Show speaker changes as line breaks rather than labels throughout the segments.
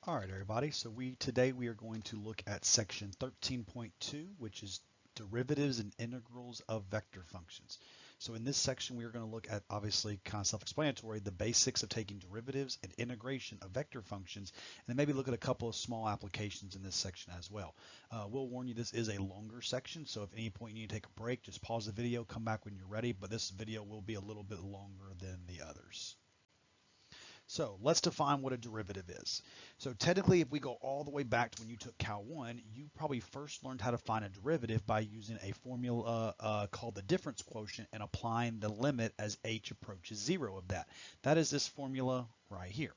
All right, everybody. So today we are going to look at section 13.2, which is derivatives and integrals of vector functions. So in this section, we are going to look at, obviously, kind of self-explanatory, the basics of taking derivatives and integration of vector functions, and then maybe look at a couple of small applications in this section as well. We'll warn you this is a longer section, so if at any point you need to take a break, just pause the video, come back when you're ready, but this video will be a little bit longer than the others. So let's define what a derivative is. So technically, if we go all the way back to when you took Cal 1, you probably first learned how to find a derivative by using a formula called the difference quotient and applying the limit as h approaches 0 of that. That is this formula right here.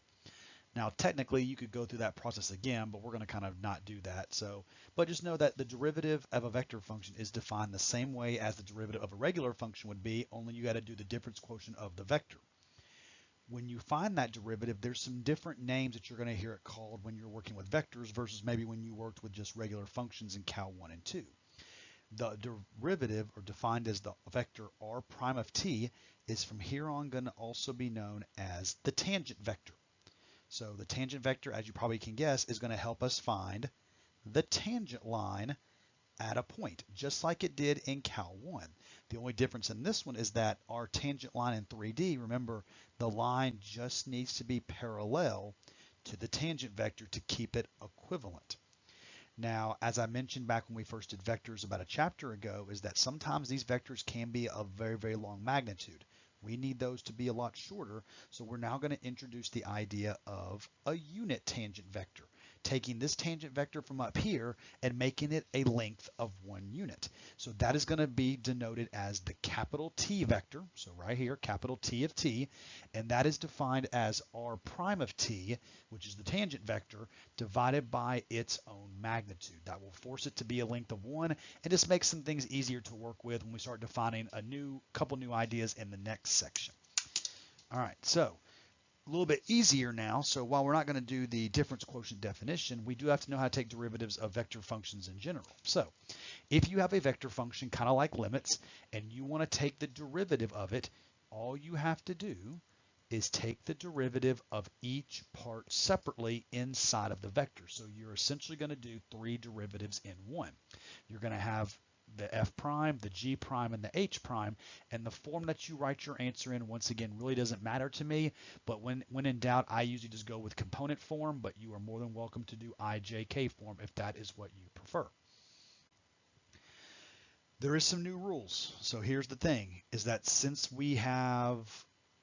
Now, technically, you could go through that process again, but we're going to kind of not do that. But just know that the derivative of a vector function is defined the same way as the derivative of a regular function would be, only you got to do the difference quotient of the vector. When you find that derivative, there's some different names that you're going to hear it called when you're working with vectors versus maybe when you worked with just regular functions in Cal 1 and 2. The derivative, or defined as the vector r prime of t, is from here on going to also be known as the tangent vector. So the tangent vector, as you probably can guess, is going to help us find the tangent line at a point, just like it did in Cal 1. The only difference in this one is that our tangent line in 3D, remember, the line just needs to be parallel to the tangent vector to keep it equivalent. Now, as I mentioned back when we first did vectors about a chapter ago, is that sometimes these vectors can be of very, very long magnitude. We need those to be a lot shorter, so we're now going to introduce the idea of a unit tangent vector, taking this tangent vector from up here and making it a length of 1 unit. So that is going to be denoted as the capital T vector, so right here, capital T of t, and that is defined as r prime of t, which is the tangent vector, divided by its own magnitude. That will force it to be a length of 1, and just makes some things easier to work with when we start defining a couple new ideas in the next section. All right, so a little bit easier now. So while we're not going to do the difference quotient definition, we do have to know how to take derivatives of vector functions in general. So if you have a vector function kind of like limits and you want to take the derivative of it, all you have to do is take the derivative of each part separately inside of the vector. So you're essentially going to do 3 derivatives in one. You're going to have the f prime, the g prime, and the h prime, and the form that you write your answer in, once again, really doesn't matter to me, but when in doubt, I usually just go with component form, but you are more than welcome to do IJK form if that is what you prefer. There is some new rules. So here's the thing, is that since we have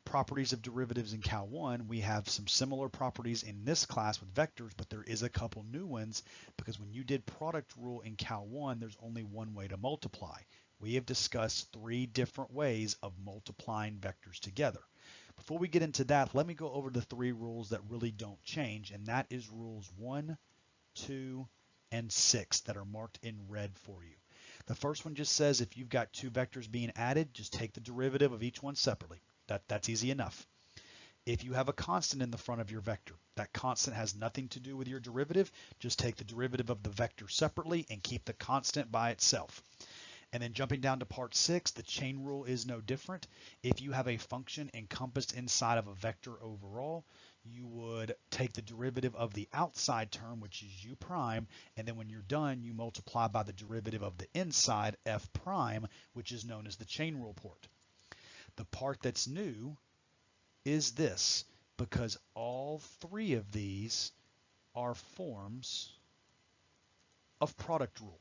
properties of derivatives in Cal 1, we have some similar properties in this class with vectors, but there is a couple new ones because when you did product rule in Cal 1, there's only one way to multiply. We have discussed 3 different ways of multiplying vectors together. Before we get into that, let me go over the 3 rules that really don't change, and that is rules 1, 2, and 6 that are marked in red for you. The first one just says if you've got 2 vectors being added, just take the derivative of each one separately. That's easy enough. If you have a constant in the front of your vector, that constant has nothing to do with your derivative. Just take the derivative of the vector separately and keep the constant by itself. And then jumping down to part 6, the chain rule is no different. If you have a function encompassed inside of a vector overall, you would take the derivative of the outside term, which is u prime, and then when you're done, you multiply by the derivative of the inside, f prime, which is known as the chain rule part. The part that's new is this, because all 3 of these are forms of product rule.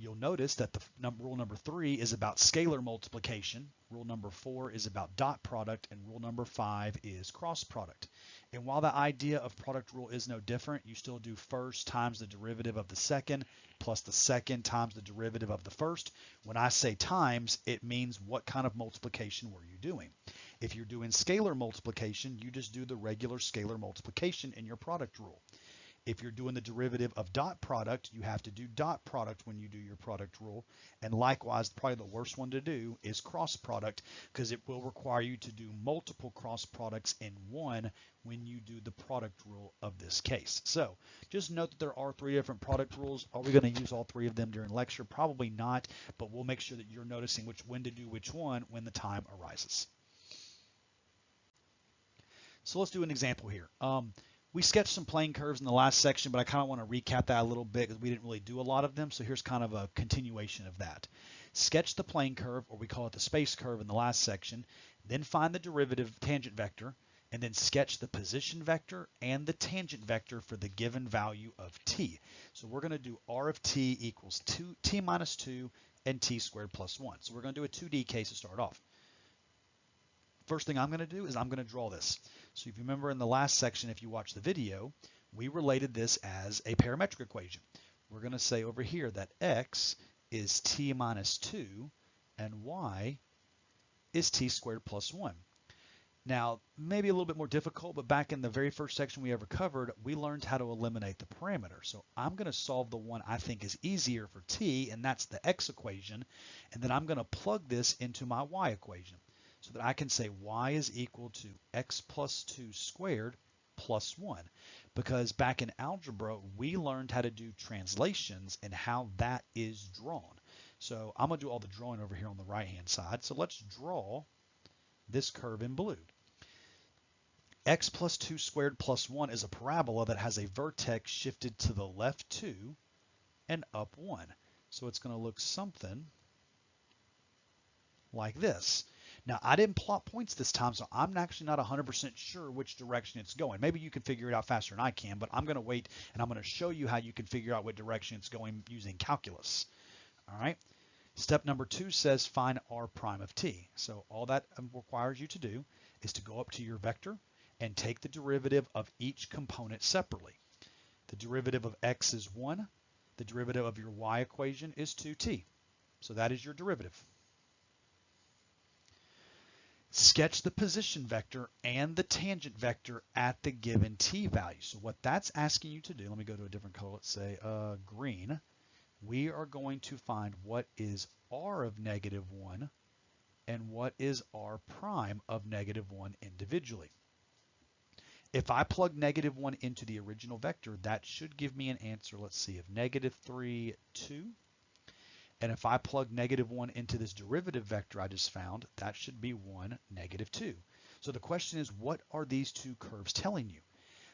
You'll notice that the rule number 3 is about scalar multiplication, rule number 4 is about dot product, and rule number 5 is cross product. And while the idea of product rule is no different, you still do first times the derivative of the second plus the second times the derivative of the first. When I say times, it means what kind of multiplication were you doing. If you're doing scalar multiplication, you just do the regular scalar multiplication in your product rule. If you're doing the derivative of dot product, you have to do dot product when you do your product rule. And likewise, probably the worst one to do is cross product, because it will require you to do multiple cross products in one when you do the product rule of this case. So just note that there are 3 different product rules. Are we going to use all 3 of them during lecture? Probably not, but we'll make sure that you're noticing when to do which one when the time arises. So let's do an example here. We sketched some plane curves in the last section, but I kind of want to recap that a little bit because we didn't really do a lot of them. So here's kind of a continuation of that. Sketch the plane curve, or we call it the space curve in the last section, then find the derivative tangent vector, and then sketch the position vector and the tangent vector for the given value of t. So we're going to do r of t equals t minus 2 and t squared plus 1. So we're going to do a 2D case to start off. First thing I'm going to do is I'm going to draw this. So if you remember in the last section, if you watch the video, we related this as a parametric equation. We're going to say over here that x is t minus 2 and y is t squared plus 1. Now, maybe a little bit more difficult, but back in the very first section we ever covered, we learned how to eliminate the parameter. So I'm going to solve the one I think is easier for t, and that's the x equation, and then I'm going to plug this into my y equation, so that I can say y is equal to x plus 2 squared plus 1. Because back in algebra, we learned how to do translations and how that is drawn. So I'm going to do all the drawing over here on the right-hand side. So let's draw this curve in blue. X plus 2 squared plus 1 is a parabola that has a vertex shifted to the left 2 and up 1. So it's going to look something like this. Now, I didn't plot points this time, so I'm actually not 100% sure which direction it's going. Maybe you can figure it out faster than I can, but I'm going to wait, and I'm going to show you how you can figure out what direction it's going using calculus. All right. Step number 2 says find r prime of t. So all that requires you to do is to go up to your vector and take the derivative of each component separately. The derivative of x is 1. The derivative of your y equation is 2t. So that is your derivative. Sketch the position vector and the tangent vector at the given t value. So what that's asking you to do, let me go to a different color, let's say green. We are going to find what is r of -1 and what is r prime of -1 individually. If I plug -1 into the original vector, that should give me an answer, let's see, of -3, 2. And if I plug -1 into this derivative vector I just found, that should be 1, -2. So the question is, what are these two curves telling you?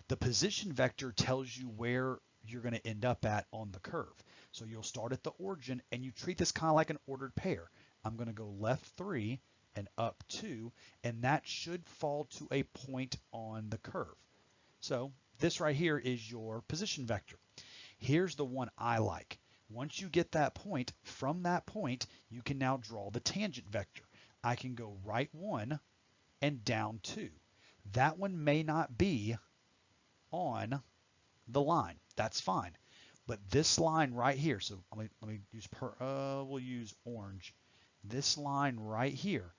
The position vector tells you where you're going to end up at on the curve. So you'll start at the origin, and you treat this kind of like an ordered pair. I'm going to go left 3 and up 2, and that should fall to a point on the curve. So this right here is your position vector. Here's the one I like. Once you get that point, from that point, you can now draw the tangent vector. I can go right 1 and down 2. That one may not be on the line. That's fine. But this line right here, so let me use we'll use orange. This line right here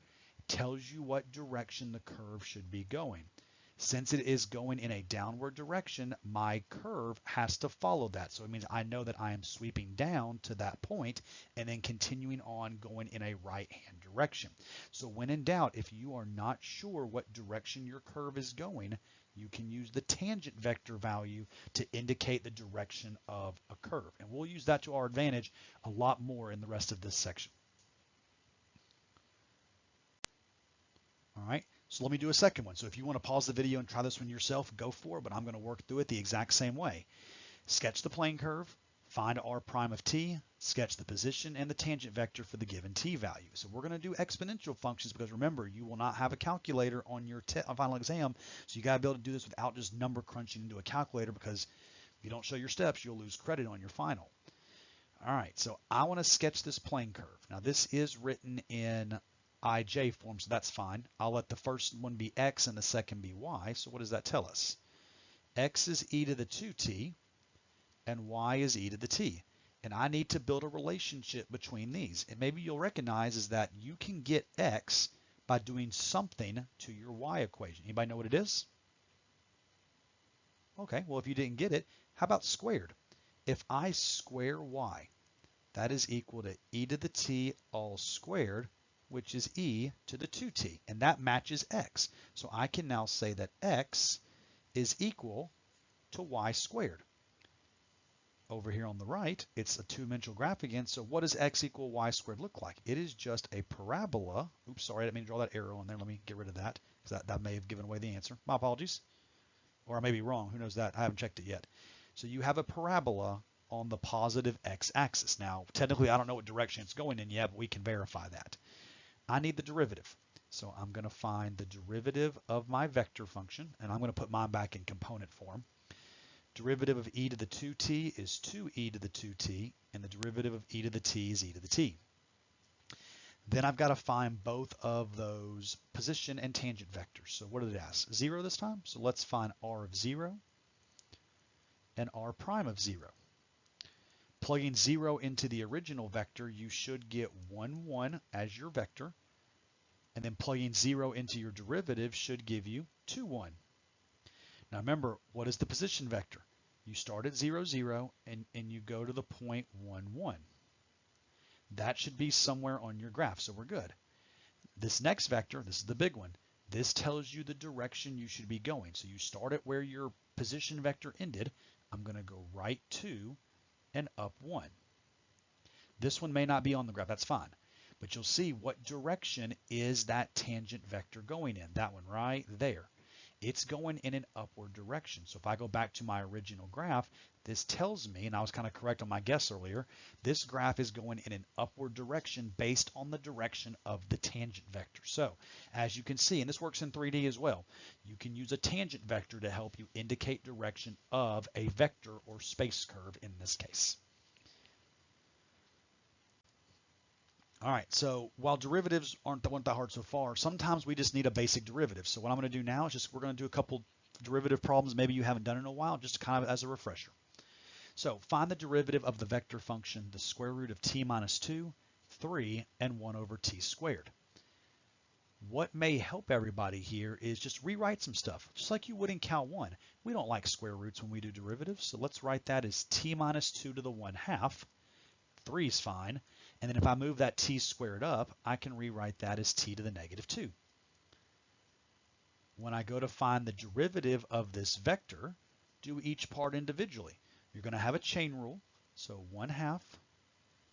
tells you what direction the curve should be going. Since it is going in a downward direction, my curve has to follow that. So it means I know that I am sweeping down to that point and then continuing on going in a right-hand direction. So when in doubt, if you are not sure what direction your curve is going, you can use the tangent vector value to indicate the direction of a curve. And we'll use that to our advantage a lot more in the rest of this section. All right. So let me do a second one. So if you want to pause the video and try this one yourself, go for it, but I'm going to work through it the exact same way. Sketch the plane curve, find r prime of t, sketch the position and the tangent vector for the given t value. So we're going to do exponential functions because remember, you will not have a calculator on your final exam, so you got to be able to do this without just number crunching into a calculator, because if you don't show your steps, you'll lose credit on your final. All right, so I want to sketch this plane curve. Now this is written in IJ form, so that's fine. I'll let the first one be x and the second be y. So what does that tell us? X is e to the 2t and y is e to the t. And I need to build a relationship between these. And maybe you'll recognize is that you can get x by doing something to your y equation. Anybody know what it is? Okay, well if you didn't get it, how about squared? If I square y, that is equal to e to the t all squared, which is e to the 2t, and that matches x. So I can now say that x is equal to y squared. Over here on the right, it's a two-dimensional graph again, so what does x equal y squared look like? It is just a parabola. Oops, sorry, I didn't mean to draw that arrow in there. Let me get rid of that, because that may have given away the answer. My apologies. or I may be wrong. Who knows that? I haven't checked it yet. So you have a parabola on the positive x-axis. Now, technically, I don't know what direction it's going in yet, but we can verify that. I need the derivative. So I'm going to find the derivative of my vector function, and I'm going to put mine back in component form. Derivative of e to the 2t is 2e to the 2t, and the derivative of e to the t is e to the t. Then I've got to find both of those position and tangent vectors. So what did it ask? 0 this time? So let's find r of 0 and r prime of 0. Plugging 0 into the original vector, you should get 1, 1 as your vector. And then plugging 0 into your derivative should give you 2, 1. Now remember, what is the position vector? You start at 0, 0, and you go to the point 1, 1. That should be somewhere on your graph, so we're good. This next vector, this is the big one, this tells you the direction you should be going. So you start at where your position vector ended. I'm going to go right 2 and up 1. This one may not be on the graph, that's fine. But you'll see what direction is that tangent vector going in. That one right there. It's going in an upward direction. So if I go back to my original graph, this tells me, and I was kind of correct on my guess earlier, this graph is going in an upward direction based on the direction of the tangent vector. So as you can see, and this works in 3D as well, you can use a tangent vector to help you indicate direction of a vector or space curve in this case. All right, so while derivatives aren't that hard so far, sometimes we just need a basic derivative. So what I'm going to do now is just we're going to do a couple derivative problems maybe you haven't done in a while, just kind of as a refresher. So find the derivative of the vector function, the square root of t minus 2, 3, and 1 over t squared. What may help everybody here is just rewrite some stuff, just like you would in Cal 1. We don't like square roots when we do derivatives, so let's write that as t minus 2 to the 1/2. 3 is fine. And then if I move that t squared up, I can rewrite that as t to the negative 2. When I go to find the derivative of this vector, do each part individually. You're going to have a chain rule. So 1/2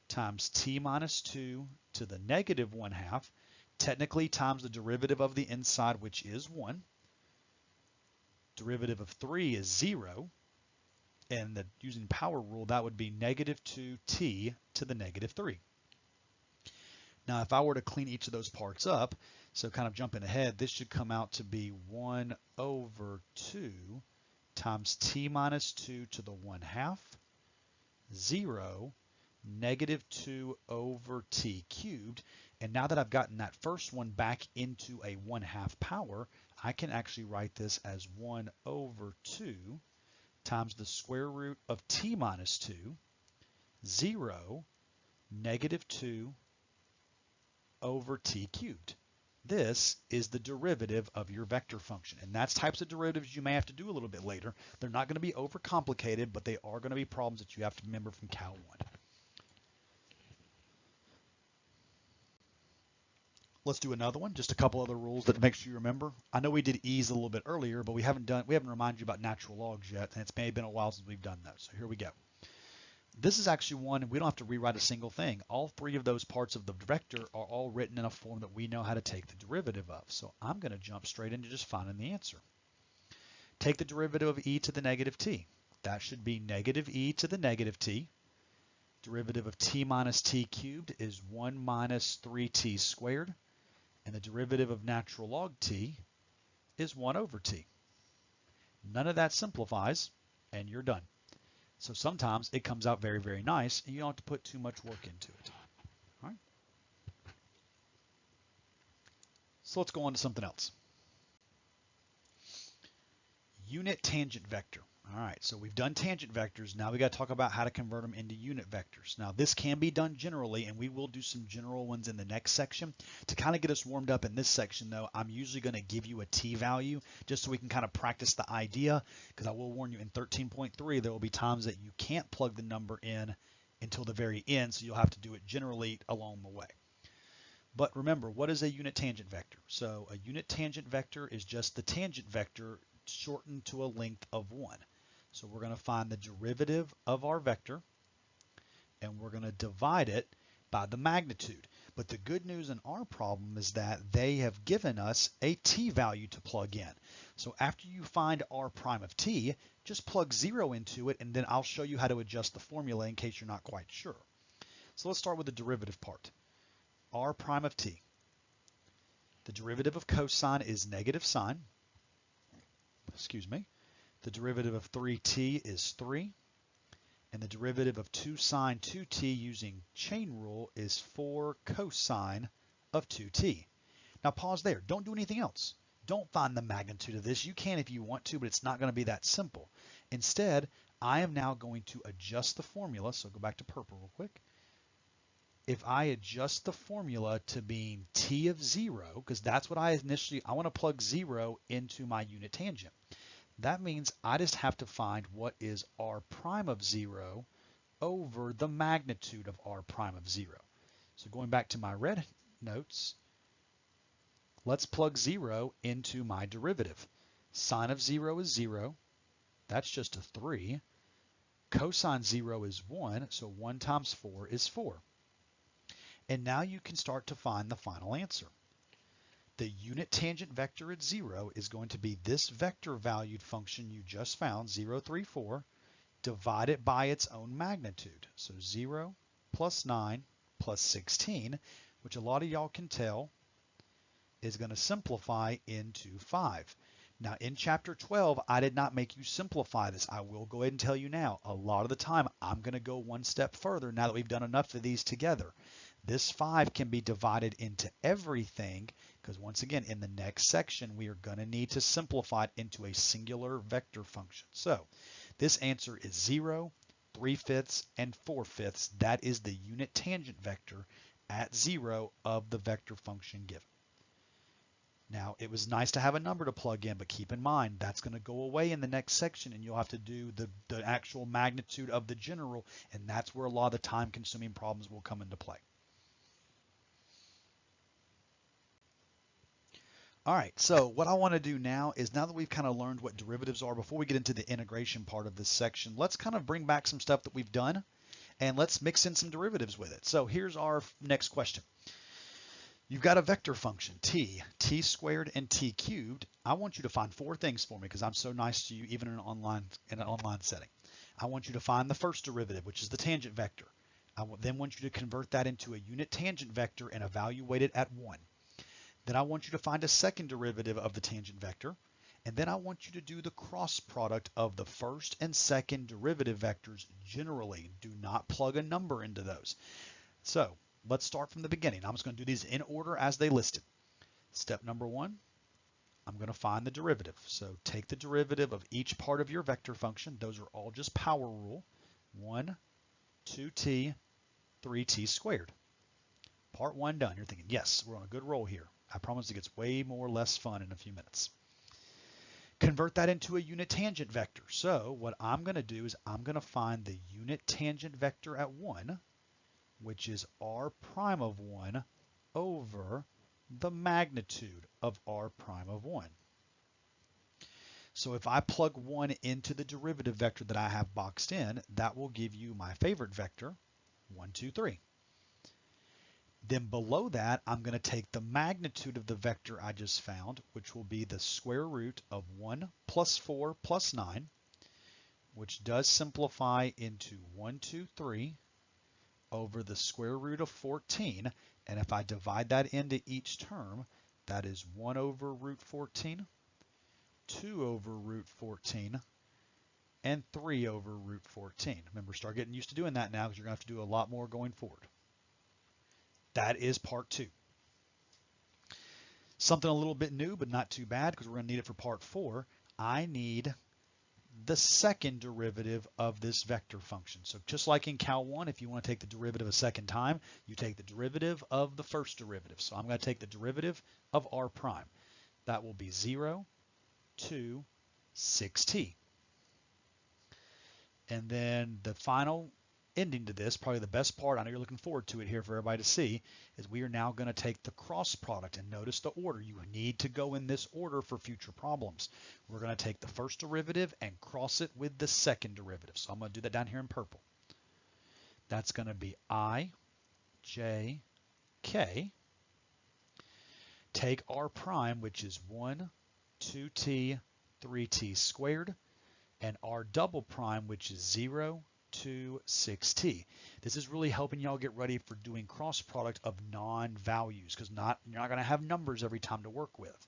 times t minus 2 to the negative 1/2, technically times the derivative of the inside, which is 1. Derivative of 3 is 0. And using power rule, that would be negative 2t to the negative 3. Now, if I were to clean each of those parts up, so kind of jumping ahead, this should come out to be 1 over 2 times t minus 2 to the 1/2, 0, negative 2 over t cubed. And now that I've gotten that first one back into a 1/2 power, I can actually write this as 1 over 2 times the square root of t minus 2, 0, negative 2 over t cubed. This is the derivative of your vector function. And that's types of derivatives you may have to do a little bit later. They're not going to be overcomplicated, but they are going to be problems that you have to remember from Cal 1. Let's do another one, just a couple other rules that make sure you remember. I know we did e's a little bit earlier, but we haven't reminded you about natural logs yet, and it's maybe been a while since we've done that. So here we go. This is actually one, we don't have to rewrite a single thing. All three of those parts of the vector are all written in a form that we know how to take the derivative of. So I'm going to jump straight into just finding the answer. Take the derivative of e to the negative t. That should be negative e to the negative t. Derivative of t minus t cubed is 1 minus 3t squared. And the derivative of natural log t is 1 over t. None of that simplifies, and you're done. So sometimes it comes out very, very nice, and you don't have to put too much work into it. All right. So let's go on to something else. Unit tangent vector. All right, so we've done tangent vectors. Now we got to talk about how to convert them into unit vectors. Now this can be done generally, and we will do some general ones in the next section. To kind of get us warmed up in this section, though, I'm usually going to give you a t value just so we can kind of practice the idea, because I will warn you in 13.3 there will be times that you can't plug the number in until the very end, so you'll have to do it generally along the way. But remember, what is a unit tangent vector? So a unit tangent vector is just the tangent vector shortened to a length of 1. So we're going to find the derivative of our vector, and we're going to divide it by the magnitude. But the good news in our problem is that they have given us a t value to plug in. So after you find r prime of t, just plug 0 into it, and then I'll show you how to adjust the formula in case you're not quite sure. So let's start with the derivative part. R prime of t. The derivative of cosine is negative sine. Excuse me. The derivative of 3t is 3. And the derivative of 2 sine 2t using chain rule is 4 cosine of 2t. Now pause there. Don't do anything else. Don't find the magnitude of this. You can if you want to, but it's not going to be that simple. Instead, I am now going to adjust the formula. So go back to purple real quick. If I adjust the formula to being t of 0, because that's what I want to plug 0 into my unit tangent. That means I just have to find what is r prime of 0 over the magnitude of r prime of 0. So going back to my red notes, let's plug 0 into my derivative. Sine of 0 is 0. That's just a 3. Cosine 0 is 1, so 1 times 4 is 4. And now you can start to find the final answer. The unit tangent vector at 0 is going to be this vector valued function you just found, 0, 3, 4, divided by its own magnitude. So 0 plus 9 plus 16, which a lot of y'all can tell is going to simplify into 5. Now in chapter 12, I did not make you simplify this. I will go ahead and tell you now, a lot of the time I'm going to go one step further now that we've done enough of these together. This 5 can be divided into everything because once again, in the next section, we are going to need to simplify it into a singular vector function. So this answer is 0, 3/5, and 4/5. That is the unit tangent vector at 0 of the vector function given. Now, it was nice to have a number to plug in, but keep in mind, that's going to go away in the next section, and you'll have to do the actual magnitude of the general, and that's where a lot of the time-consuming problems will come into play. All right, so what I want to do now is, now that we've kind of learned what derivatives are, before we get into the integration part of this section, let's kind of bring back some stuff that we've done, and let's mix in some derivatives with it. So here's our next question. You've got a vector function, t squared and t cubed. I want you to find 4 things for me because I'm so nice to you even in an online setting. I want you to find the first derivative, which is the tangent vector. I then want you to convert that into a unit tangent vector and evaluate it at 1. Then I want you to find a second derivative of the tangent vector. And then I want you to do the cross product of the first and second derivative vectors generally. Do not plug a number into those. So let's start from the beginning. I'm just going to do these in order as they listed. Step number 1, I'm going to find the derivative. So take the derivative of each part of your vector function. Those are all just power rule. 1, 2t, 3t squared. Part 1 done. You're thinking, yes, we're on a good roll here. I promise it gets way less fun in a few minutes. Convert that into a unit tangent vector. So what I'm going to do is I'm going to find the unit tangent vector at 1, which is r prime of 1 over the magnitude of r prime of 1. So if I plug 1 into the derivative vector that I have boxed in, that will give you my favorite vector, 1, 2, 3. Then below that, I'm going to take the magnitude of the vector I just found, which will be the square root of 1 plus 4 plus 9, which does simplify into 1, 2, 3 over the square root of 14. And if I divide that into each term, that is 1 over root 14, 2 over root 14, and 3 over root 14. Remember, start getting used to doing that now because you're going to have to do a lot more going forward. That is part 2. Something a little bit new, but not too bad because we're going to need it for part 4. I need the second derivative of this vector function. So just like in Cal 1, if you want to take the derivative a second time, you take the derivative of the first derivative. So I'm going to take the derivative of r prime. That will be 0, 2, 6t. And then the final ending to this, probably the best part, I know you're looking forward to it here for everybody to see, is we are now going to take the cross product, and notice the order. You need to go in this order for future problems. We're going to take the first derivative and cross it with the second derivative. So I'm going to do that down here in purple. That's going to be I, J, k, take r prime, which is 1, 2t, 3t squared, and r double prime, which is 0, 2, 6t. This is really helping y'all get ready for doing cross product of non-values, because you're not going to have numbers every time to work with.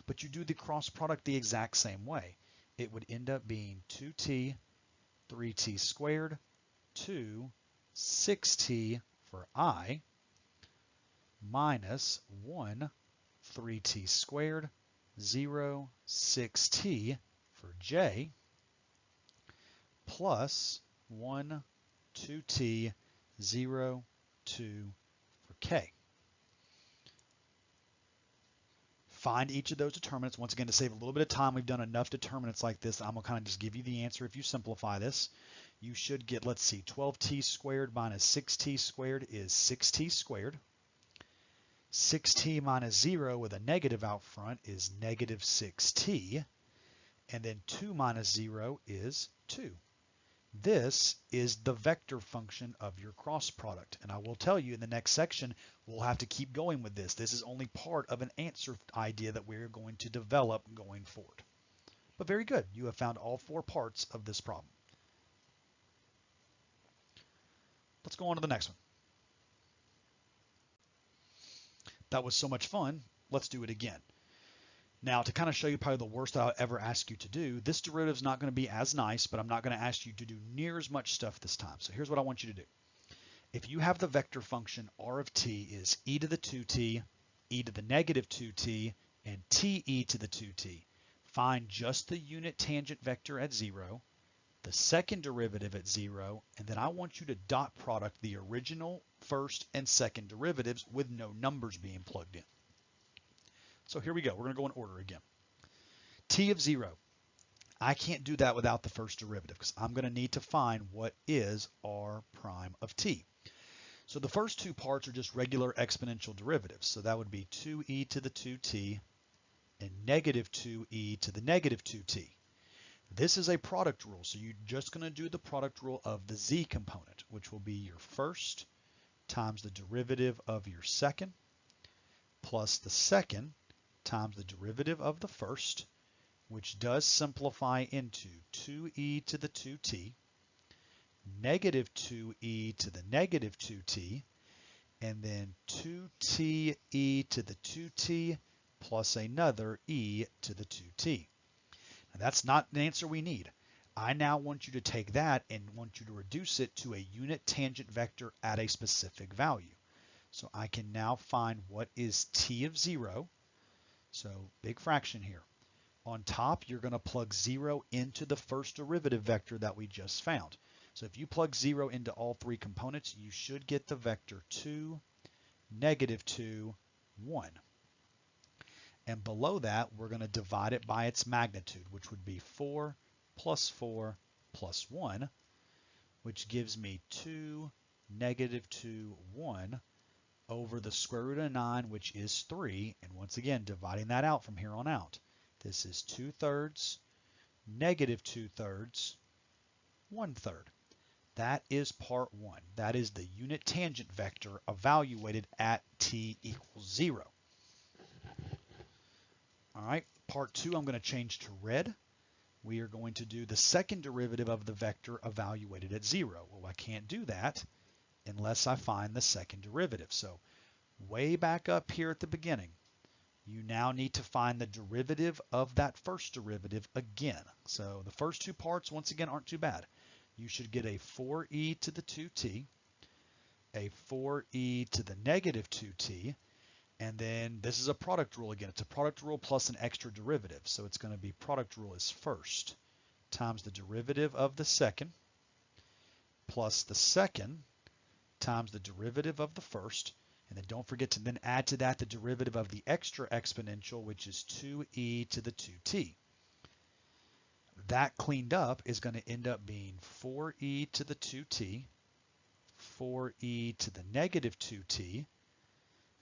But you do the cross product the exact same way. It would end up being 2t, 3t squared, 2, 6t for I, minus 1, 3t squared, 0, 6t for j, plus 1, 2t, 0, 2 for k. Find each of those determinants. Once again, to save a little bit of time, we've done enough determinants like this. I'm going to kind of just give you the answer if you simplify this. You should get, let's see, 12t squared minus 6t squared is 6t squared. 6t minus 0 with a negative out front is negative 6t. And then 2 minus 0 is 2. This is the vector function of your cross product. And I will tell you in the next section, we'll have to keep going with this. This is only part of an answer idea that we're going to develop going forward. But very good. You have found all 4 parts of this problem. Let's go on to the next one. That was so much fun. Let's do it again. Now, to kind of show you probably the worst I'll ever ask you to do, this derivative is not going to be as nice, but I'm not going to ask you to do near as much stuff this time. So here's what I want you to do. If you have the vector function r of t is e to the 2t, e to the negative 2t, and te to the 2t, find just the unit tangent vector at 0, the second derivative at 0, and then I want you to dot product the original first and second derivatives with no numbers being plugged in. So here we go. We're going to go in order again. T of 0. I can't do that without the first derivative because I'm going to need to find what is r prime of t. So the first 2 parts are just regular exponential derivatives. So that would be 2e to the 2t and negative 2e to the negative 2t. This is a product rule. So you're just going to do the product rule of the z component, which will be your first times the derivative of your second plus the second times the derivative of the first, which does simplify into 2e to the 2t, negative 2e to the negative 2t, and then 2te to the 2t plus another e to the 2t. Now that's not the answer we need. I now want you to take that and want you to reduce it to a unit tangent vector at a specific value. So I can now find what is t of 0. So big fraction here. On top, you're going to plug 0 into the first derivative vector that we just found. So if you plug 0 into all 3 components, you should get the vector 2, negative 2, 1. And below that, we're going to divide it by its magnitude, which would be 4 plus 4 plus 1, which gives me 2, negative 2, 1 over the square root of 9, which is 3. And once again, dividing that out from here on out. This is 2/3, negative 2/3, 1/3. That is part 1. That is the unit tangent vector evaluated at t equals 0. All right, part 2 I'm going to change to red. We are going to do the second derivative of the vector evaluated at 0. Well, I can't do that unless I find the second derivative. So way back up here at the beginning, you now need to find the derivative of that first derivative again. So the first 2 parts, once again, aren't too bad. You should get a 4e to the 2t, a 4e to the negative 2t, and then this is a product rule again. It's a product rule plus an extra derivative. So it's going to be product rule is first times the derivative of the second plus the second times the derivative of the first. And then don't forget to then add to that the derivative of the extra exponential, which is 2e to the 2t. That cleaned up is going to end up being 4e to the 2t, 4e to the negative 2t.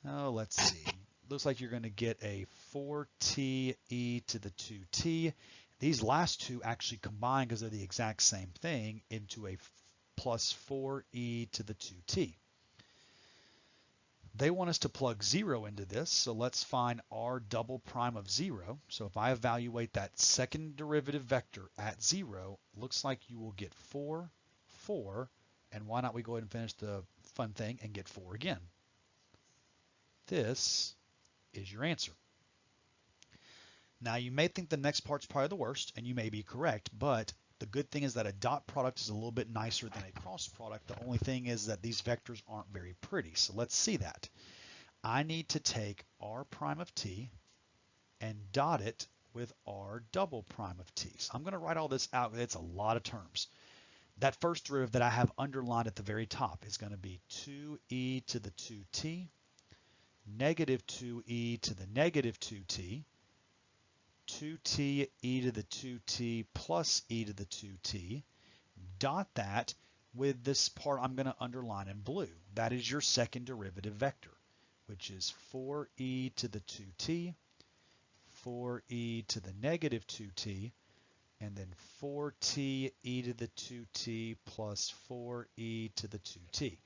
Oh, let's see. Looks like you're going to get a 4te to the 2t. These last 2 actually combine because they're the exact same thing into a plus 4e to the 2t. They want us to plug 0 into this, so let's find r double prime of 0. So if I evaluate that second derivative vector at 0, looks like you will get 4, 4, and why not we go ahead and finish the fun thing and get 4 again. This is your answer. Now you may think the next part's probably the worst, and you may be correct, but the good thing is that a dot product is a little bit nicer than a cross product. The only thing is that these vectors aren't very pretty. So let's see that. I need to take r prime of t and dot it with r double prime of t. So I'm going to write all this out. It's a lot of terms. That first derivative that I have underlined at the very top is going to be 2e to the 2t, negative 2e to the negative 2t, 2t e to the 2t plus e to the 2t, dot that with this part I'm going to underline in blue. That is your second derivative vector, which is 4e to the 2t, 4e to the negative 2t, and then 4t e to the 2t plus 4e to the 2t.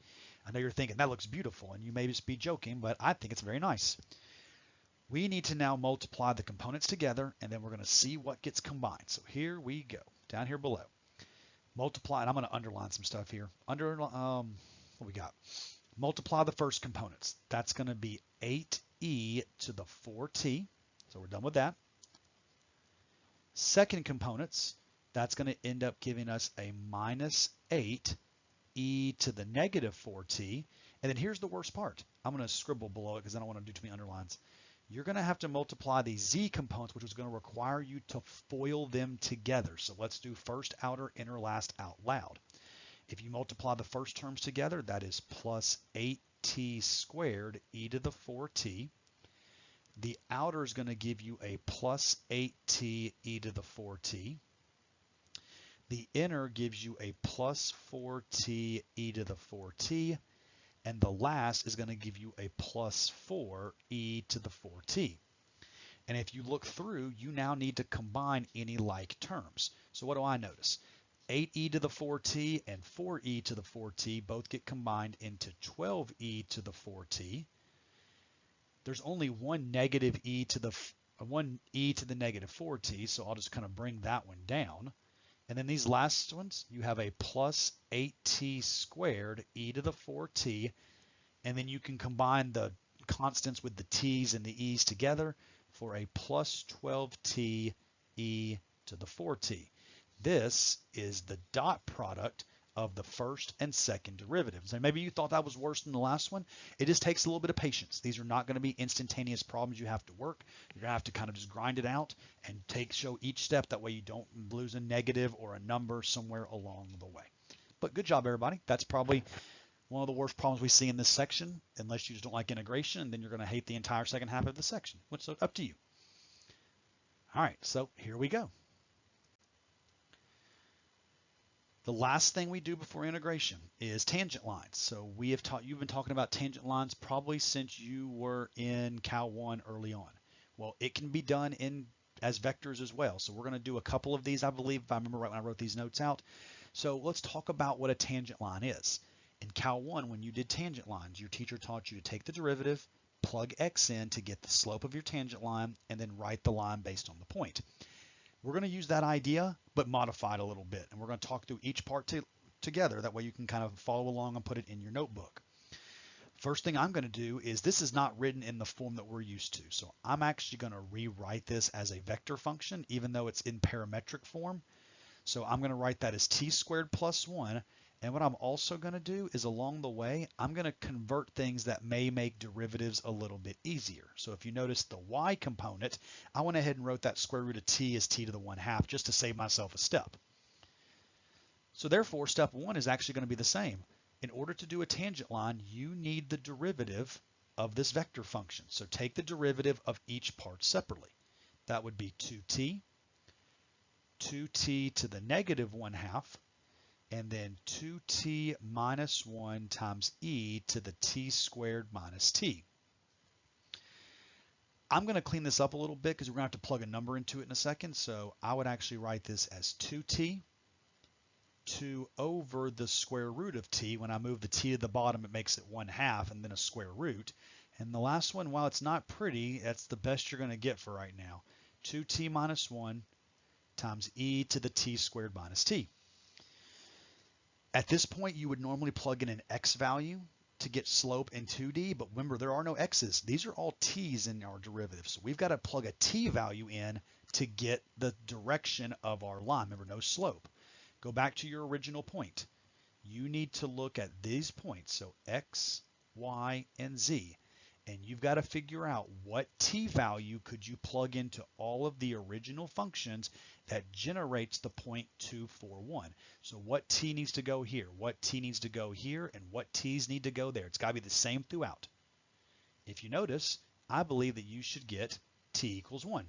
I know you're thinking that looks beautiful, and you may just be joking, but I think it's very nice. We need to now multiply the components together, and then we're going to see what gets combined. So here we go, down here below. Multiply, and I'm going to underline some stuff here. What we got? Multiply the first components. That's going to be 8e to the 4t. So we're done with that. Second components, that's going to end up giving us a minus 8e to the negative 4t. And then here's the worst part. I'm going to scribble below it because I don't want to do too many underlines. You're going to have to multiply these z components, which is going to require you to FOIL them together. So let's do first outer, inner, last out loud. If you multiply the first terms together, that is plus 8t squared e to the 4t. The outer is going to give you a plus 8t e to the 4t. The inner gives you a plus 4t e to the 4t. And the last is going to give you a plus 4e to the 4t. And if you look through, you now need to combine any like terms. So what do I notice? 8e to the 4t and 4e to the 4t both get combined into 12e to the 4t. There's only one negative e to the negative 4t, so I'll just kind of bring that one down. And then these last ones, you have a plus 8t squared e to the 4t, and then you can combine the constants with the t's and the e's together for a plus 12t e to the 4t. This is the dot product of the first and second derivatives. And maybe you thought that was worse than the last one. It just takes a little bit of patience. These are not going to be instantaneous problems you have to work. You're going to have to kind of just grind it out and show each step. That way you don't lose a negative or a number somewhere along the way. But good job, everybody. That's probably one of the worst problems we see in this section, unless you just don't like integration, and then you're going to hate the entire second half of the section. What's up to you? All right, so here we go. The last thing we do before integration is tangent lines. So you've been talking about tangent lines probably since you were in Cal 1 early on. Well, it can be done as vectors as well. So we're going to do a couple of these, I believe, if I remember right when I wrote these notes out. So let's talk about what a tangent line is. In Cal 1, when you did tangent lines, your teacher taught you to take the derivative, plug x in to get the slope of your tangent line, and then write the line based on the point. We're going to use that idea, but modify it a little bit. And we're going to talk through each part together. That way you can kind of follow along and put it in your notebook. First thing I'm going to do is this is not written in the form that we're used to. So I'm actually going to rewrite this as a vector function, even though it's in parametric form. So I'm going to write that as t squared plus 1. And what I'm also going to do is along the way, I'm going to convert things that may make derivatives a little bit easier. So if you notice the y component, I went ahead and wrote that square root of t as t to the 1/2 just to save myself a step. So therefore, step 1 is actually going to be the same. In order to do a tangent line, you need the derivative of this vector function. So take the derivative of each part separately. That would be 2t to the negative 1/2, and then 2t minus 1 times e to the t squared minus t. I'm going to clean this up a little bit because we're going to have to plug a number into it in a second. So I would actually write this as 2t 2 over the square root of t. When I move the t to the bottom, it makes it 1/2 and then a square root. And the last one, while it's not pretty, that's the best you're going to get for right now. 2t minus 1 times e to the t squared minus t. At this point, you would normally plug in an x value to get slope in 2D, but remember, there are no x's. These are all t's in our derivative. So we've got to plug a t value in to get the direction of our line. Remember, no slope. Go back to your original point. You need to look at these points, so x, y, and z. And you've got to figure out what t value could you plug into all of the original functions that generates the point 2, 4, 1. So what t needs to go here, what t needs to go here, and what t's need to go there. It's got to be the same throughout. If you notice, I believe that you should get t equals 1.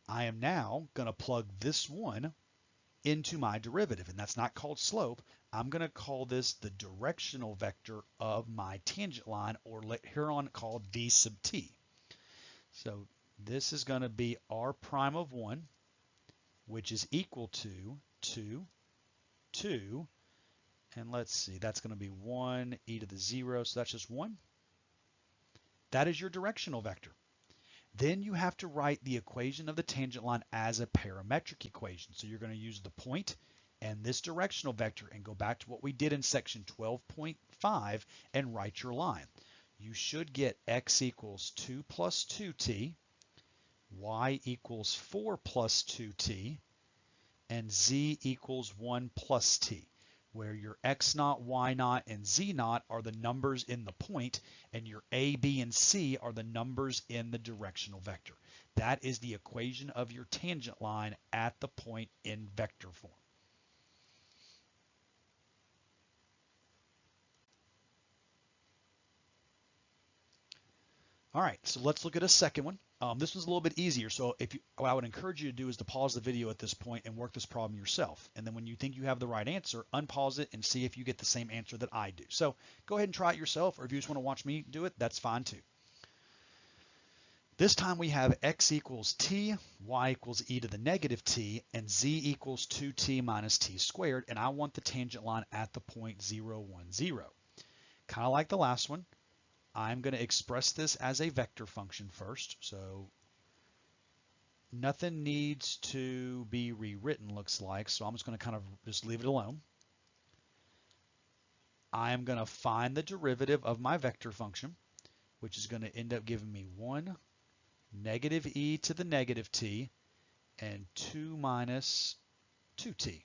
I am now going to plug this 1 into my derivative, and that's not called slope. I'm going to call this the directional vector of my tangent line, or here on called v sub t. So this is going to be r prime of 1, which is equal to 2, 2, and let's see, that's going to be 1 e to the 0, so that's just 1. That is your directional vector. Then you have to write the equation of the tangent line as a parametric equation. So you're going to use the point and this directional vector and go back to what we did in section 12.5 and write your line. You should get x equals 2 plus 2t, y equals 4 plus 2t, and z equals 1 plus t, where your x naught, y naught, and z naught are the numbers in the point, and your a, b, and c are the numbers in the directional vector. That is the equation of your tangent line at the point in vector form. All right, so let's look at a second one. This one's a little bit easier, so what I would encourage you to do is to pause the video at this point and work this problem yourself. And then when you think you have the right answer, unpause it and see if you get the same answer that I do. So go ahead and try it yourself, or if you just want to watch me do it, that's fine too. This time we have x equals t, y equals e to the negative t, and z equals 2t minus t squared, and I want the tangent line at the point 0, 1, 0. Kind of like the last one. I'm going to express this as a vector function first, so nothing needs to be rewritten, looks like, so I'm just going to kind of just leave it alone. I am going to find the derivative of my vector function, which is going to end up giving me 1 negative e to the negative t and 2 minus 2t.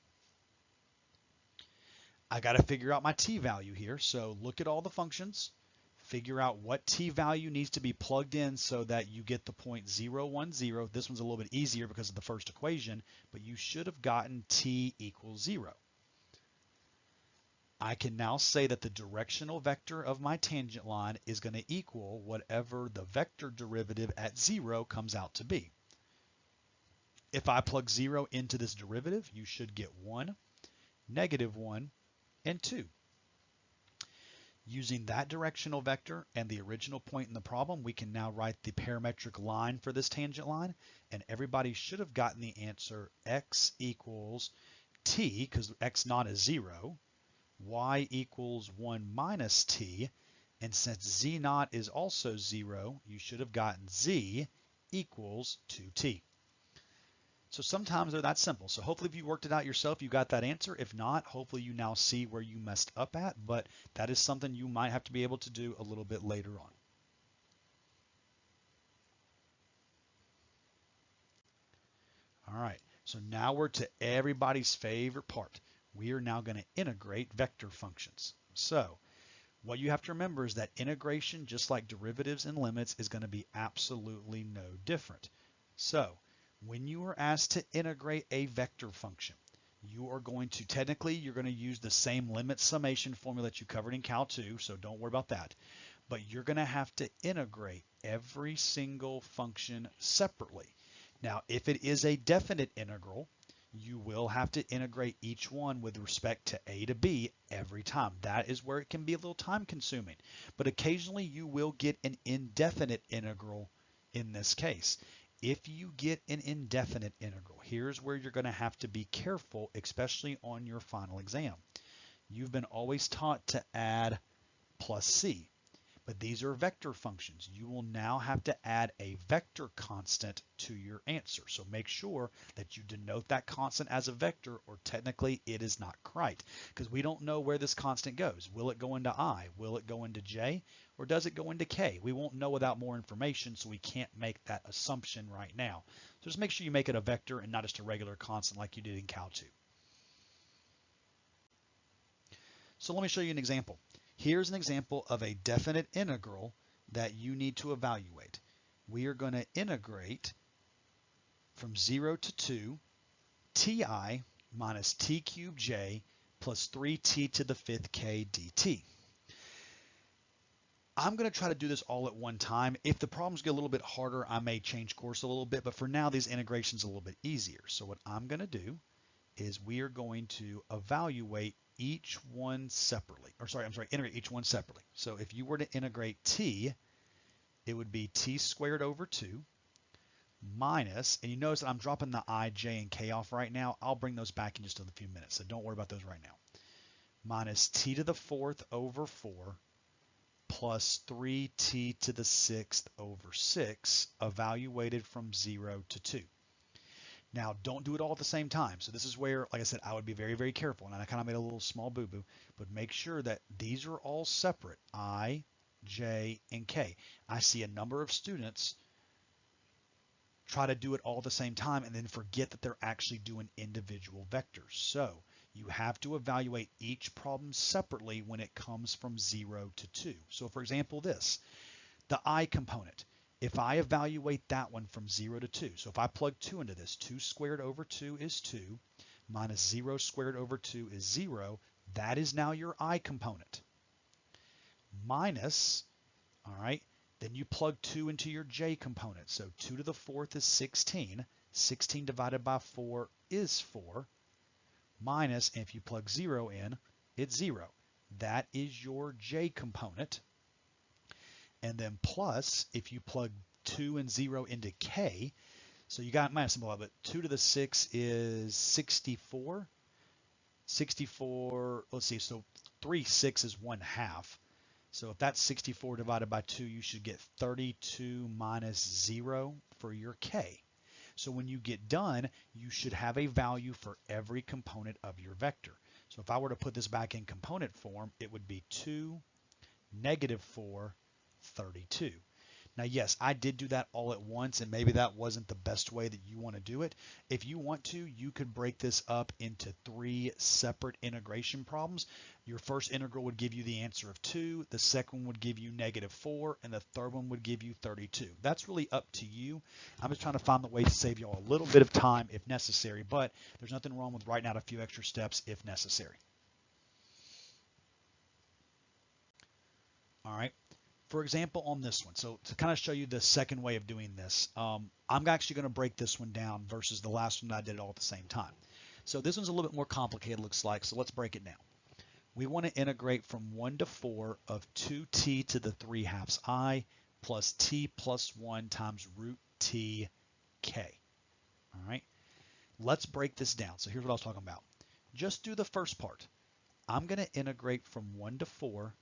I got to figure out my t value here, so look at all the functions. Figure out what t value needs to be plugged in so that you get the point 0, 1, 0. This one's a little bit easier because of the first equation, but you should have gotten t equals 0. I can now say that the directional vector of my tangent line is going to equal whatever the vector derivative at 0 comes out to be. If I plug 0 into this derivative, you should get 1, negative 1, and 2. Using that directional vector and the original point in the problem, we can now write the parametric line for this tangent line, and everybody should have gotten the answer x equals t, because x naught is 0, y equals 1 minus t, and since z naught is also 0, you should have gotten z equals 2t. So sometimes they're that simple. So hopefully if you worked it out yourself, you got that answer. If not, hopefully you now see where you messed up at, but that is something you might have to be able to do a little bit later on. All right, so now we're to everybody's favorite part. We are now going to integrate vector functions. So what you have to remember is that integration, just like derivatives and limits, is going to be absolutely no different. So when you are asked to integrate a vector function, you are going to, technically, you're going to use the same limit summation formula that you covered in Cal 2, so don't worry about that. But you're going to have to integrate every single function separately. Now, if it is a definite integral, you will have to integrate each one with respect to a to b every time. That is where it can be a little time consuming. But occasionally you will get an indefinite integral in this case. If you get an indefinite integral, here's where you're going to have to be careful, especially on your final exam. You've been always taught to add plus c, but these are vector functions. You will now have to add a vector constant to your answer. So make sure that you denote that constant as a vector, or technically it is not right, because we don't know where this constant goes. Will it go into I? Will it go into J? Or does it go into K? We won't know without more information, so we can't make that assumption right now. So just make sure you make it a vector and not just a regular constant like you did in Cal 2. So let me show you an example. Here's an example of a definite integral that you need to evaluate. We are going to integrate from 0 to 2 ti minus t cubed j plus 3t to the 5th k dt. I'm going to try to do this all at one time. If the problems get a little bit harder, I may change course a little bit, but for now, these integrations are a little bit easier. So what I'm going to do is we are going to evaluate each one separately, integrate each one separately. So if you were to integrate t, it would be t squared over 2 minus, and you notice that I'm dropping the I, j, and k off right now. I'll bring those back in just a few minutes, so don't worry about those right now. Minus t to the 4th over 4 plus 3t to the 6th over 6, evaluated from 0 to 2. Now, don't do it all at the same time. So this is where, like I said, I would be very, very careful. And I kind of made a little small boo-boo, but make sure that these are all separate, I, J, and K. I see a number of students try to do it all at the same time and then forget that they're actually doing individual vectors. So you have to evaluate each problem separately when it comes from 0 to 2. So for example, this, the I component. If I evaluate that one from 0 to 2, so if I plug 2 into this, 2 squared over 2 is 2, minus 0 squared over 2 is 0, that is now your I component. Minus, all right, then you plug 2 into your J component. So 2 to the 4th is 16. 16 divided by 4 is 4. Minus, and if you plug 0 in, it's 0. That is your J component. And then plus, if you plug 2 and 0 into K, so you got minus symbol, but 2 to the 6 is 64. 64, let's see, so 3 6 is 1/2. So if that's 64 divided by 2, you should get 32 minus 0 for your K. So when you get done, you should have a value for every component of your vector. So if I were to put this back in component form, it would be 2, negative 4, 32. Now, yes, I did do that all at once, and maybe that wasn't the best way that you want to do it. If you want to, you could break this up into 3 separate integration problems. Your first integral would give you the answer of 2, the second one would give you negative 4, and the third one would give you 32. That's really up to you. I'm just trying to find the way to save y'all a little bit of time if necessary, but there's nothing wrong with writing out a few extra steps if necessary. All right. For example, on this one, so to kind of show you the second way of doing this, I'm actually going to break this one down versus the last one that I did it all at the same time. So this one's a little bit more complicated, looks like, so let's break it down. We want to integrate from 1 to 4 of 2t to the 3/2 I plus t plus 1 times root t k. All right, let's break this down. So here's what I was talking about. Just do the first part. I'm going to integrate from 1 to 4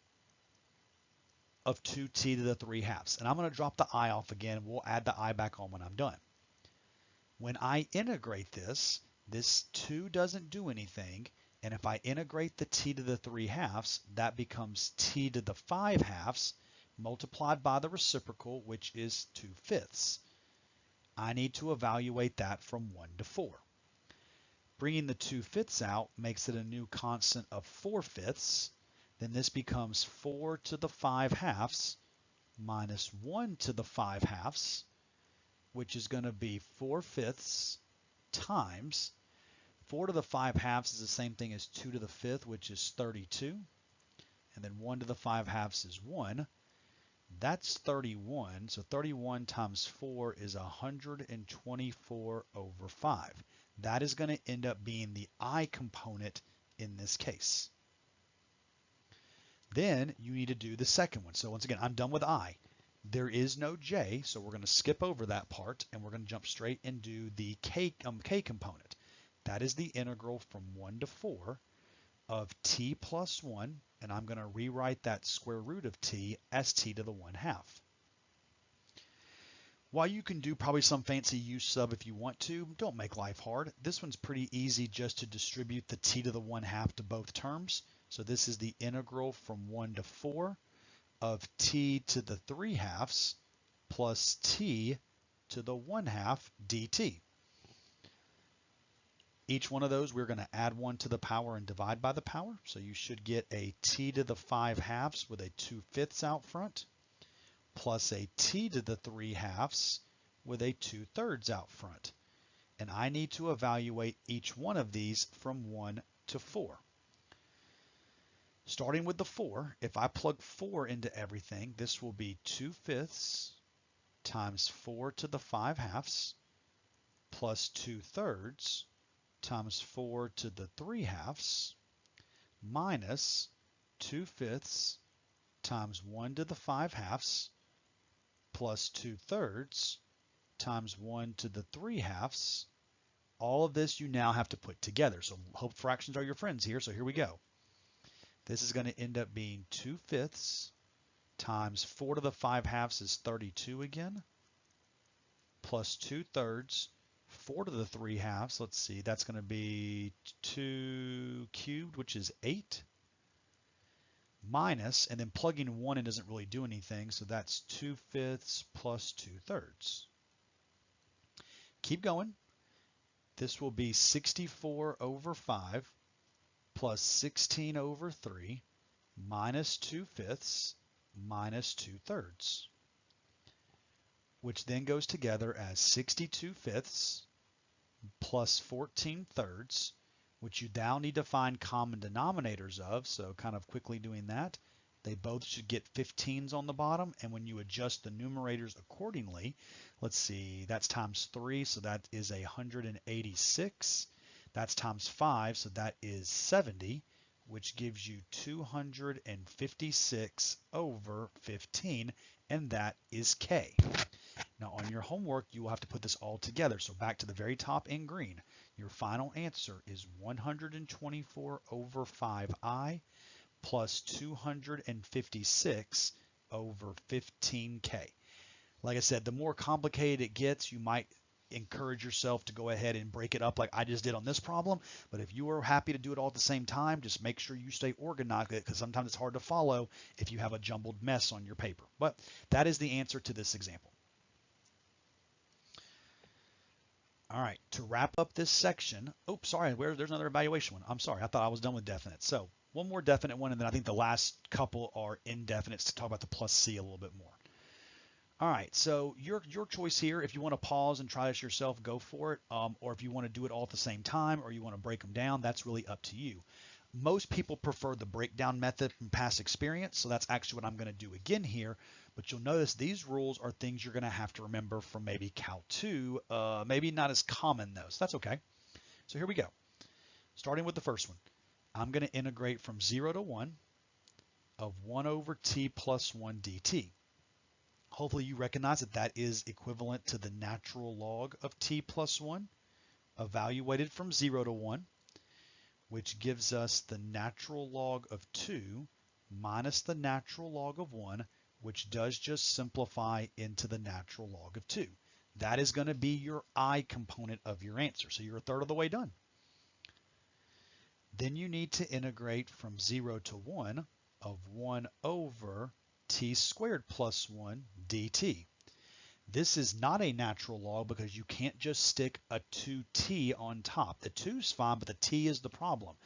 of 2t to the 3/2. And I'm going to drop the I off again. We'll add the I back on when I'm done. When I integrate this, this 2 doesn't do anything. And if I integrate the t to the 3/2, that becomes t to the 5/2 multiplied by the reciprocal, which is 2/5. I need to evaluate that from 1 to 4. Bringing the 2/5 out makes it a new constant of 4/5. Then this becomes 4 to the 5/2 minus 1 to the 5/2, which is going to be 4/5 times 4 to the 5/2 is the same thing as 2 to the 5th, which is 32. And then 1 to the 5/2 is 1. That's 31. So 31 times 4 is 124 over 5. That is going to end up being the I component in this case. Then you need to do the second one. So once again, I'm done with I. There is no j, so we're going to skip over that part, and we're going to jump straight and do the k component. That is the integral from 1 to 4 of t plus 1, and I'm going to rewrite that square root of t as t to the 1/2. While you can do probably some fancy use sub if you want to, don't make life hard. This one's pretty easy just to distribute the t to the 1/2 to both terms. So this is the integral from 1 to 4 of t to the 3/2 plus t to the 1/2 dt. Each one of those, we're going to add 1 to the power and divide by the power. So you should get a t to the 5/2 with a 2/5 out front, plus a t to the 3/2 with a 2/3 out front. And I need to evaluate each one of these from 1 to 4. Starting with the 4, if I plug 4 into everything, this will be 2/5 times 4 to the 5/2 plus 2/3 times 4 to the 3/2 minus 2/5 times 1 to the 5/2 plus 2/3 times 1 to the 3/2. All of this you now have to put together. So hope fractions are your friends here. So here we go. This is going to end up being 2/5 times 4 to the 5/2 is 32 again, plus 2/3, 4 to the 3/2. Let's see, that's going to be 2 cubed, which is 8, minus, and then plugging 1 in doesn't really do anything, so that's 2/5 plus 2/3. Keep going. This will be 64 over 5 plus 16 over 3 minus 2/5 minus 2/3, which then goes together as 62/5 plus 14/3, which you now need to find common denominators of. So kind of quickly doing that, they both should get 15s on the bottom, and when you adjust the numerators accordingly, let's see, that's times 3, so that is 186. That's times 5, so that is 70, which gives you 256 over 15, and that is k. Now on your homework, you will have to put this all together. So back to the very top in green, your final answer is 124 over 5i plus 256 over 15k. Like I said, the more complicated it gets, you might encourage yourself to go ahead and break it up like I just did on this problem. But if you are happy to do it all at the same time, just make sure you stay organized, because sometimes it's hard to follow if you have a jumbled mess on your paper. But that is the answer to this example. All right, to wrap up this section, sorry, there's another evaluation one. I'm sorry, I thought I was done with definite. So one more definite one, and then I think the last couple are indefinites to talk about the plus C a little bit more. All right, so your choice here. If you want to pause and try this yourself, go for it. Or if you want to do it all at the same time, or you want to break them down, that's really up to you. Most people prefer the breakdown method from past experience, so that's actually what I'm going to do again here. But you'll notice these rules are things you're going to have to remember from maybe Cal 2, maybe not as common though, so that's okay. So here we go. Starting with the first one, I'm going to integrate from 0 to 1 of 1 over t plus 1 dt. Hopefully you recognize that that is equivalent to the natural log of t plus 1, evaluated from 0 to 1, which gives us the natural log of 2 minus the natural log of 1, which does just simplify into the natural log of 2. That is going to be your I component of your answer. So you're a third of the way done. Then you need to integrate from 0 to 1 of 1 over t squared plus 1 dt. This is not a natural log because you can't just stick a 2t on top. The 2's fine, but the t is the problem.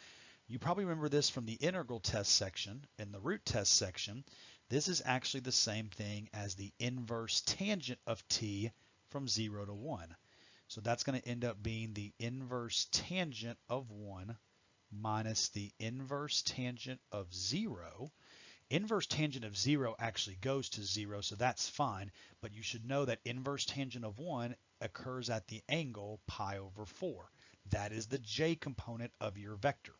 You probably remember this from the integral test section and the root test section. This is actually the same thing as the inverse tangent of t from 0 to 1. So that's going to end up being the inverse tangent of 1 minus the inverse tangent of 0. Inverse tangent of 0 actually goes to 0, so that's fine, but you should know that inverse tangent of 1 occurs at the angle pi over 4. That is the j component of your vector.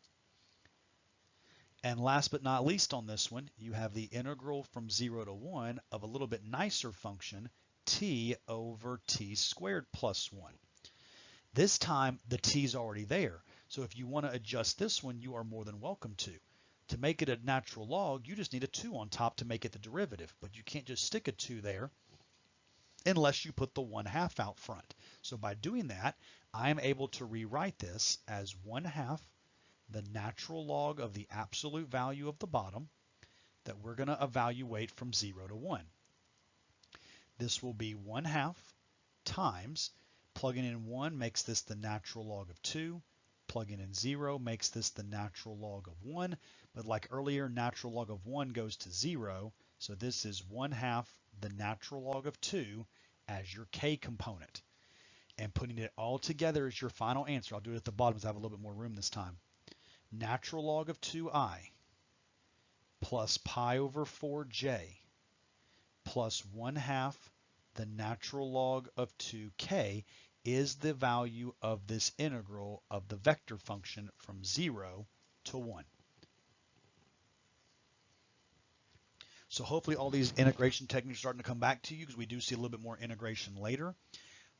And last but not least on this one, you have the integral from 0 to 1 of a little bit nicer function, t over t squared plus 1. This time, the t's already there. So if you want to adjust this one, you are more than welcome to. To make it a natural log, you just need a 2 on top to make it the derivative. But you can't just stick a 2 there unless you put the 1/2 out front. So by doing that, I am able to rewrite this as 1/2 the natural log of the absolute value of the bottom that we're going to evaluate from 0 to 1. This will be 1/2 times, plugging in 1 makes this the natural log of 2, plugging in 0 makes this the natural log of 1, but like earlier, natural log of 1 goes to 0, so this is 1/2 the natural log of 2 as your k component. And putting it all together is your final answer. I'll do it at the bottom because I have a little bit more room this time. Natural log of 2i plus pi over 4j plus 1/2 the natural log of 2k is the value of this integral of the vector function from 0 to 1. So hopefully all these integration techniques are starting to come back to you because we do see a little bit more integration later.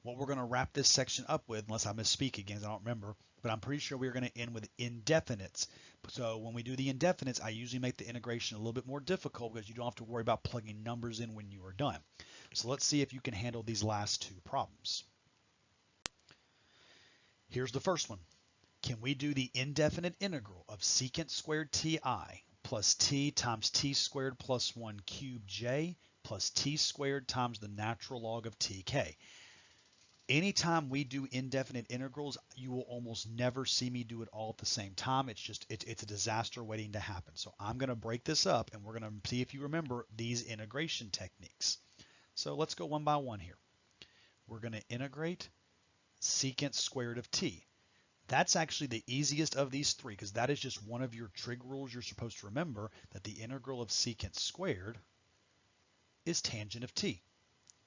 What we're going to wrap this section up with, unless I misspeak again, I don't remember, but I'm pretty sure we're going to end with indefinites. So when we do the indefinites, I usually make the integration a little bit more difficult because you don't have to worry about plugging numbers in when you are done. So let's see if you can handle these last two problems. Here's the first one. Can we do the indefinite integral of secant squared ti plus t times t squared plus 1 cubed j plus t squared times the natural log of tk? Anytime we do indefinite integrals, you will almost never see me do it all at the same time. It's a disaster waiting to happen. So I'm going to break this up and we're going to see if you remember these integration techniques. So let's go one by one here. We're going to integrate secant squared of t. That's actually the easiest of these three because that is just one of your trig rules you're supposed to remember, that the integral of secant squared is tangent of t.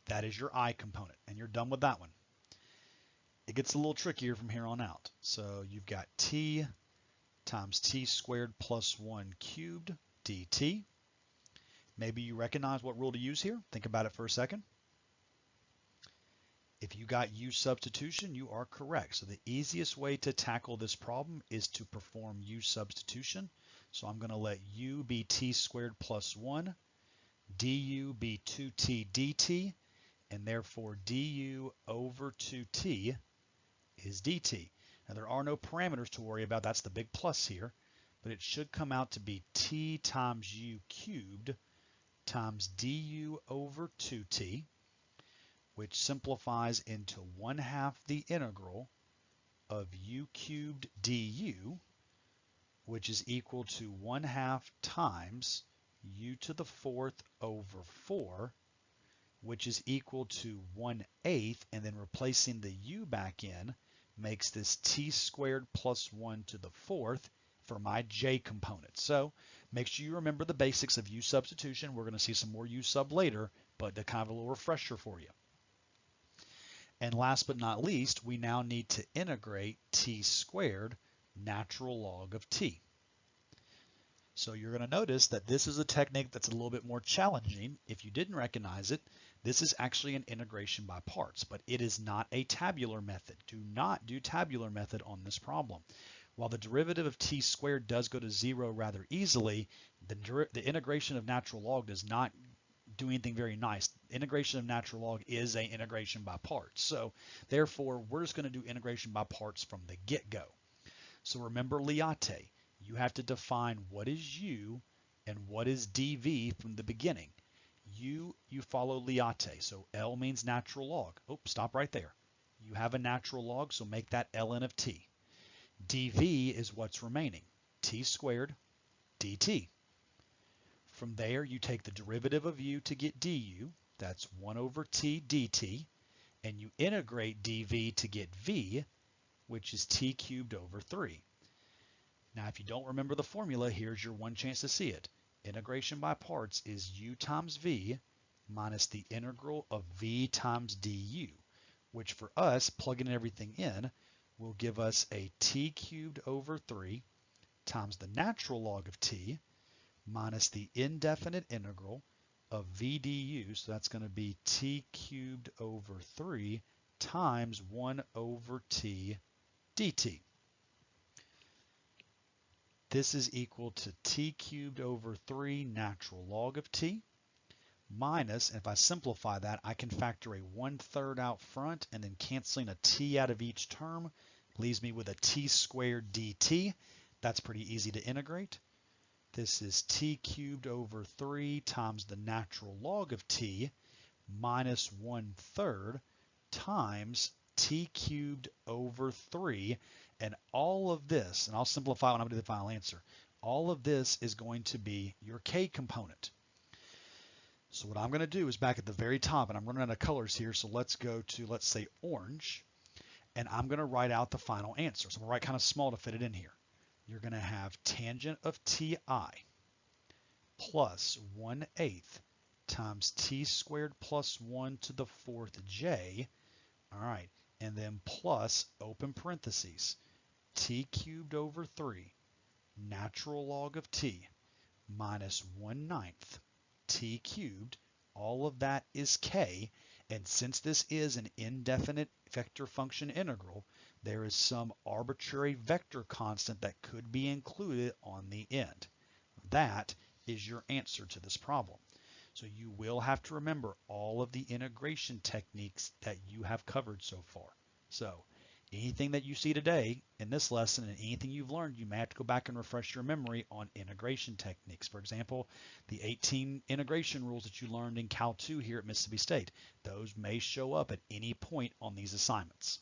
That is your I component, and you're done with that one. It gets a little trickier from here on out. So you've got t times t squared plus 1 cubed dt. Maybe you recognize what rule to use here. Think about it for a second. If you got u substitution, you are correct. So the easiest way to tackle this problem is to perform u substitution. So I'm going to let u be t squared plus 1, du be 2t dt, and therefore du over 2t is dt. Now there are no parameters to worry about. That's the big plus here. But it should come out to be t times u cubed times du over 2t, which simplifies into 1/2 the integral of u cubed du, which is equal to 1/2 times u to the 4th over 4, which is equal to 1/8, and then replacing the u back in makes this t squared plus 1 to the 4th for my j component. So make sure you remember the basics of u substitution. We're going to see some more u sub later, but they're kind of a little refresher for you. And last but not least, we now need to integrate t squared natural log of t. So you're going to notice that this is a technique that's a little bit more challenging. If you didn't recognize it, this is actually an integration by parts, but it is not a tabular method. Do not do tabular method on this problem. While the derivative of t squared does go to 0 rather easily, the integration of natural log does not do anything very nice. Integration of natural log is an integration by parts. So therefore, we're just going to do integration by parts from the get-go. So remember Liate. You have to define what is u and what is dv from the beginning. You follow Liate. So L means natural log. Oh, stop right there. You have a natural log, so make that ln of t. dv is what's remaining. T squared dt. From there, you take the derivative of u to get du, that's 1 over t dt, and you integrate dv to get v, which is t cubed over 3. Now, if you don't remember the formula, here's your one chance to see it. Integration by parts is u times v minus the integral of v times du, which for us, plugging everything in, will give us a t cubed over 3 times the natural log of t minus the indefinite integral of v du. So that's going to be t cubed over 3 times 1 over t dt. This is equal to t cubed over 3 natural log of t minus, and if I simplify that, I can factor a 1/3 out front and then canceling a t out of each term leaves me with a t squared dt. That's pretty easy to integrate. This is t cubed over 3 times the natural log of t minus 1/3 times t cubed over 3. And all of this, and I'll simplify when I'm going to do the final answer, all of this is going to be your k component. So what I'm going to do is back at the very top, and I'm running out of colors here, so let's go to, let's say, orange, and I'm going to write out the final answer. So I'm going to write kind of small to fit it in here. You're going to have tangent of ti plus 1/8 times t squared plus 1 to the 4th j, all right, and then plus, open parentheses, t cubed over 3 natural log of t minus 1/9 t cubed, all of that is k, and since this is an indefinite vector function integral, there is some arbitrary vector constant that could be included on the end. That is your answer to this problem. So you will have to remember all of the integration techniques that you have covered so far. So anything that you see today in this lesson and anything you've learned, you may have to go back and refresh your memory on integration techniques. For example, the 18 integration rules that you learned in Cal 2 here at Mississippi State, those may show up at any point on these assignments.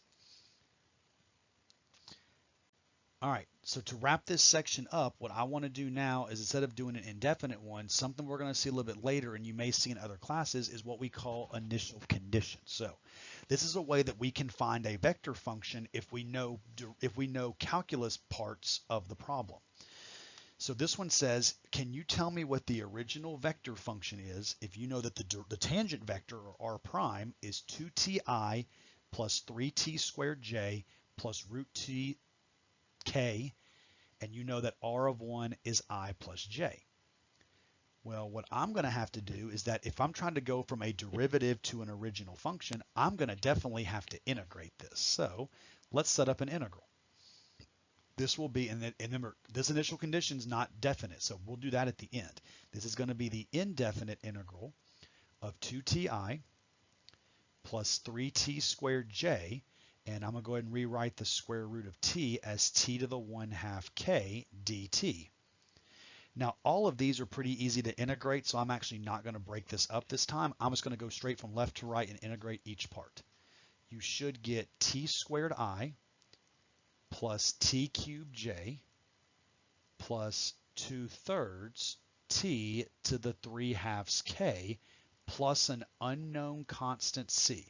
All right, so to wrap this section up, what I want to do now is, instead of doing an indefinite one, something we're going to see a little bit later and you may see in other classes is what we call initial conditions. So this is a way that we can find a vector function if we know calculus parts of the problem. So this one says, can you tell me what the original vector function is if you know that the tangent vector, or r prime, is 2ti plus 3t squared j plus root t k, and you know that r of 1 is I plus j. Well, what I'm going to have to do is that if I'm trying to go from a derivative to an original function, I'm going to definitely have to integrate this. So let's set up an integral. This will be, and remember, this initial condition is not definite, so we'll do that at the end. This is going to be the indefinite integral of 2ti plus 3t squared j, and I'm going to go ahead and rewrite the square root of t as t to the 1/2 k dt. Now, all of these are pretty easy to integrate, so I'm actually not going to break this up this time. I'm just going to go straight from left to right and integrate each part. You should get t squared I plus t cubed j plus 2/3 t to the 3/2 k plus an unknown constant c.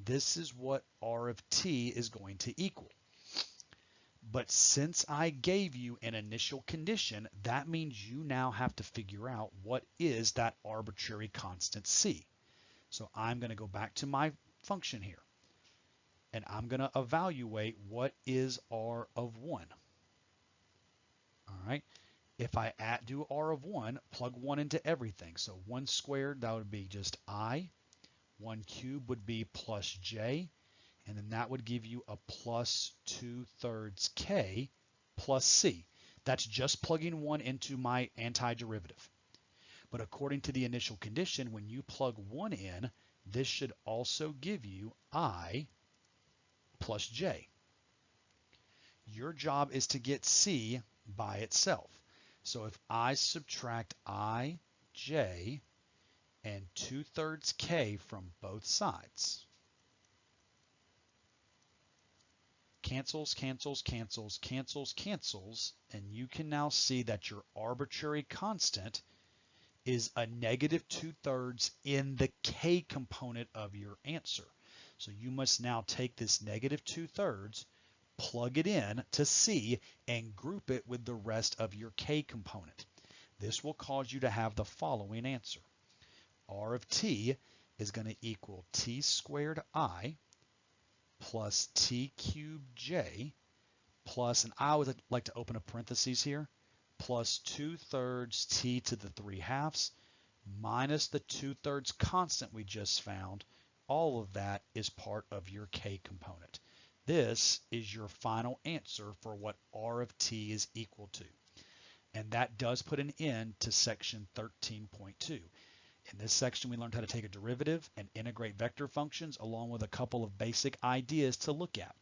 This is what r of t is going to equal. But since I gave you an initial condition, that means you now have to figure out what is that arbitrary constant c. So I'm going to go back to my function here, and I'm going to evaluate what is r of 1. All right. If I do r of 1, plug 1 into everything. So 1 squared, that would be just I. 1 cubed would be plus j, and then that would give you a plus 2/3 k plus c. That's just plugging 1 into my antiderivative. But according to the initial condition, when you plug 1 in, this should also give you I plus j. Your job is to get c by itself. So if I subtract I, j, and 2/3 k from both sides, cancels, cancels, cancels, cancels, cancels, and you can now see that your arbitrary constant is a negative 2/3 in the k component of your answer. So you must now take this negative 2/3, plug it in to c, and group it with the rest of your k component. This will cause you to have the following answer. R of t is going to equal t squared I plus t cubed j plus, and I would like to open a parentheses here, plus 2/3 t to the 3/2 minus the 2/3 constant we just found. All of that is part of your k component. This is your final answer for what r of t is equal to. And that does put an end to section 13.2. In this section, we learned how to take a derivative and integrate vector functions along with a couple of basic ideas to look at.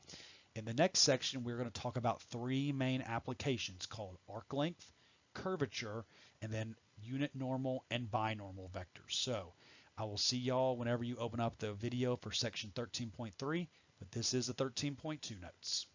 In the next section, we're going to talk about three main applications called arc length, curvature, and then unit normal and binormal vectors. So I will see y'all whenever you open up the video for section 13.3, but this is the 13.2 notes.